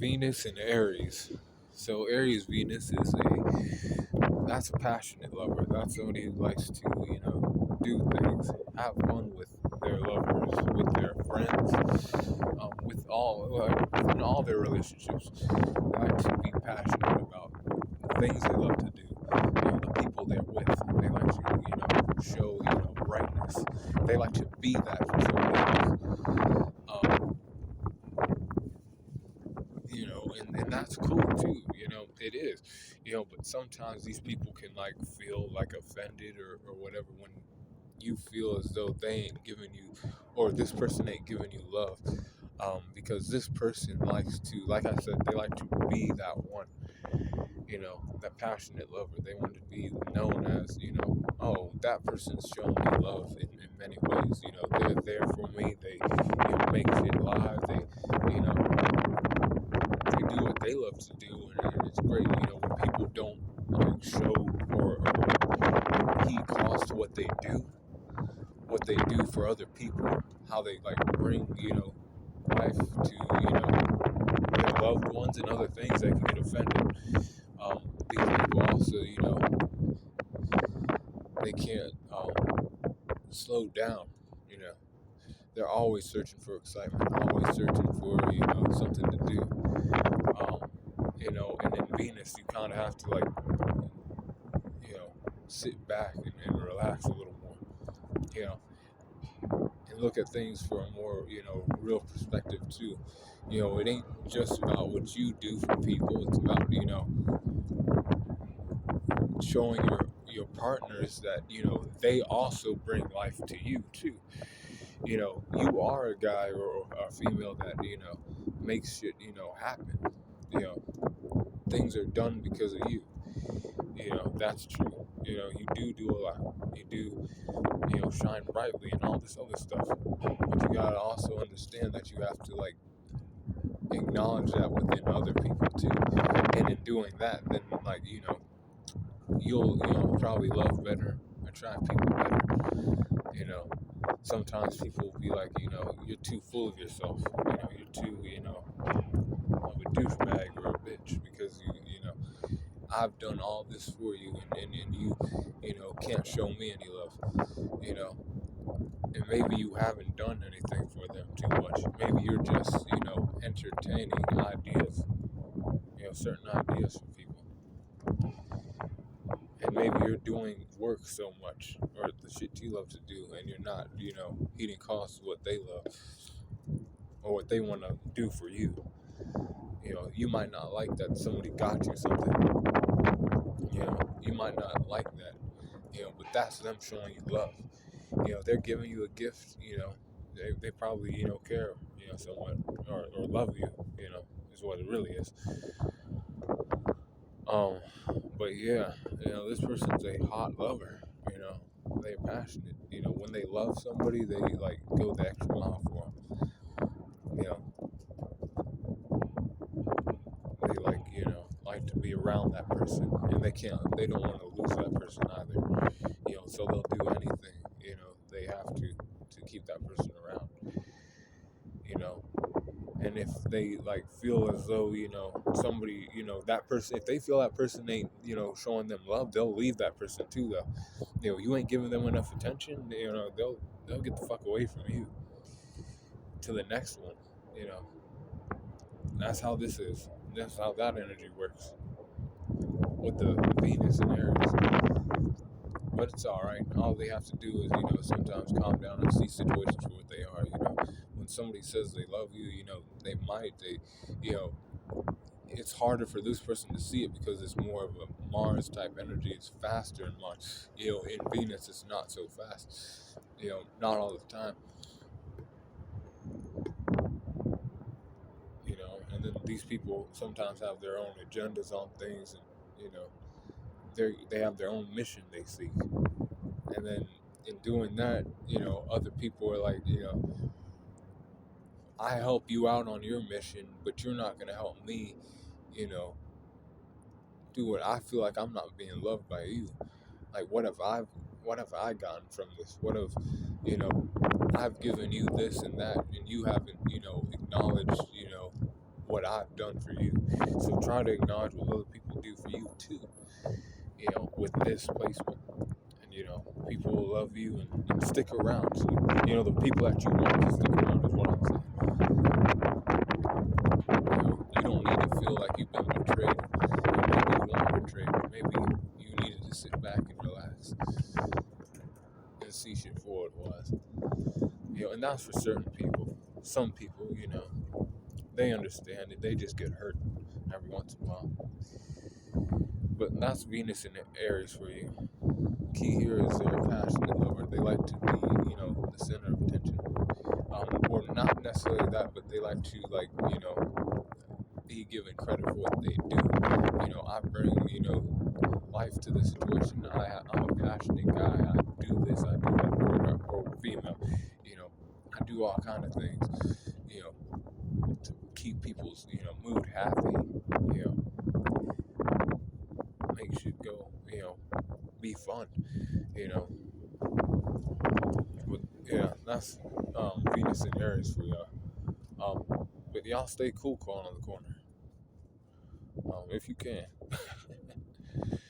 Venus and Aries. So Aries Venus is that's a passionate lover. That's somebody who likes to, do things, have fun with their lovers, with their friends, within all their relationships. They like to be passionate about the things they love to do. The people they're with. They like to, show, brightness. They like to be that for somebody else. And that's cool too, it is, but sometimes these people can like feel like offended or whatever when you feel as though they ain't giving you, or this person ain't giving you love, because this person likes to, like I said, they like to be that one, that passionate lover. They want to be known as, oh, that person's showing me love in many ways. They're there for me. They, make shit live. They do what they love to do, and it's great, when people don't like show or heed calls to what they do for other people, how they like bring, life to, their loved ones and other things that can get offended. These people also, they can't slow down, you know. They're always searching for excitement, always searching for, something to do. And in Venus, you kind of have to, like, sit back and relax a little more, you know, and look at things from a more, real perspective, too. It ain't just about what you do for people, it's about, showing your partners that, they also bring life to you, too. You are a guy or a female that, makes shit, happen. You know, things are done because of you. That's true. You do a lot. You do, shine brightly and all this other stuff. But you gotta also understand that you have to, like, acknowledge that within other people too. And in doing that, then, like, you'll, probably love better, attract people better. You know, Sometimes people will be like, you're too full of yourself. You're too, of a douchebag or a bitch because I've done all this for you, and you, can't show me any love, and maybe you haven't done anything for them too much. Maybe you're just, entertaining ideas, certain ideas for people, and maybe you're doing work so much, or the shit you love to do, and you're not, heeding costs to what they love or what they want to do for you. You might not like that somebody got you something. You might not like that, but that's them showing you love. They're giving you a gift, they probably, care, somewhat, or love you, is what it really is. Um, but yeah, this person's a hot lover, they're passionate, when they love somebody, they like go the extra mile for them, you know, they like to be around that person, and they don't want to lose that person either, so they'll do anything, they have to keep that person around, you know, and if they like feel as though, somebody, that person, if they feel that person ain't, showing them love, they'll leave that person too, though. You ain't giving them enough attention, they'll get the fuck away from you to the next one, you know. That's how this is. That's how that energy works with the Venus and Aries. But it's all right. All they have to do is, sometimes calm down and see situations for what they are. When somebody says they love you, you know, it's harder for this person to see it because it's more of a Mars type energy. It's faster in Mars. In Venus, it's not so fast. Not all the time. And then these people sometimes have their own agendas on things, and they have their own mission they seek, and then in doing that, other people are like, I help you out on your mission, but you're not gonna help me, you know, do what I feel like I'm not being loved by you. Like, what have I gotten from this? What have, you know, I've given you this and that, and you haven't, acknowledged, what I've done for you. So try to acknowledge what other people do for you too. With this placement, and people will love you and stick around. So, the people that you want to stick around is what I'm saying. You don't need to feel like you've been betrayed. Maybe you weren't betrayed. Maybe you needed to sit back and relax and see shit for what it was. And that's for certain people. Some people, they understand it. They just get hurt every once in a while. But that's Venus in Aries for you. Key here is they're a passionate lover. They like to be, the center of attention. Or not necessarily that, but they like to, be given credit for what they do. I bring, life to the situation. I'm a passionate guy. I do this, I do that, or female. I do all kind of things, to keep people's, mood happy. You make shit go, be fun. You know, but yeah, that's Venus and Aries for y'all. But y'all stay cool, calling on the corner, if you can.